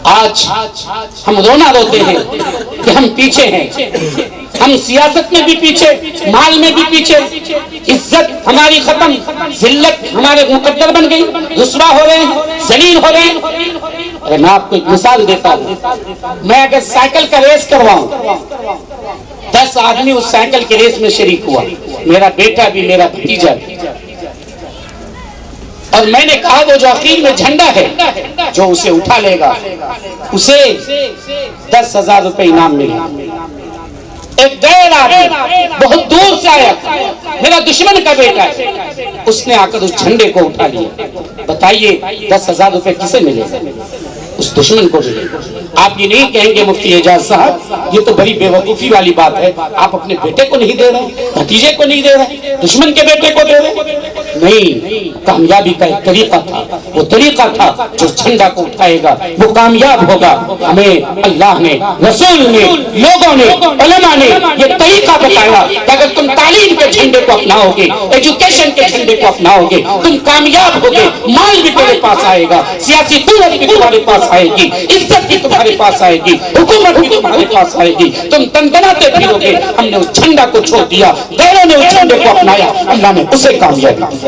آج ہم رونا روتے ہیں کہ ہم پیچھے ہیں، ہم سیاست میں بھی پیچھے، مال میں بھی پیچھے، عزت ہماری ختم، ذلت ہمارے مقدر بن گئی، رسوا ہو رہے ہیں، ذلیل ہو رہے ہیں۔ ارے میں آپ کو ایک مثال دیتا ہوں، میں اگر سائیکل کا ریس کرواؤں، 10 آدمی اس سائیکل کے ریس میں شریک ہوا، میرا بیٹا بھی میرا بھتیجا بھی، اور میں نے کہا وہ جو عقیل میں جھنڈا ہے جو اسے اٹھا لے گا اسے 10,000 روپے انعام ملے۔ ایک غیر آدمی بہت دور سے آیا، میرا دشمن کا بیٹا ہے، اس نے آ کر اس جھنڈے کو اٹھا لیا۔ بتائیے 10,000 روپے کسے ملے؟ اس دشمن کو ملے۔ آپ یہ نہیں کہیں گے مفتی اعجاز صاحب یہ تو بڑی بے وقوفی والی بات ہے، آپ اپنے بیٹے کو نہیں دے رہے، بھتیجے کو نہیں دے رہے، دشمن کے بیٹے کو دے رہے؟ نہیں، کامیابی کا ایک طریقہ تھا، وہ طریقہ تھا جو جھنڈا کو اٹھائے گا وہ کامیاب ہوگا۔ ہمیں اللہ نے، رسول نے، لوگوں نے، علماء نے یہ طریقہ بتایا کہ اگر تم تعلیم کے جھنڈے کو اپناؤ گے، ایجوکیشن کے جھنڈے کو اپناؤ گے، تم کامیاب ہوگے، مال بھی تمہارے پاس آئے گا، سیاسی قوت بھی تمہارے پاس آئے گی، عزت بھی تمہارے پاس آئے گی، حکومت بھی تمہارے پاس آئے گی، تم تنتناتے پھرو گے۔ ہم نے اس جھنڈا کو چھوڑ دیا، غیروں نے اس جھنڈے کو اپنایا، اللہ نے اسے کامیاب کیا۔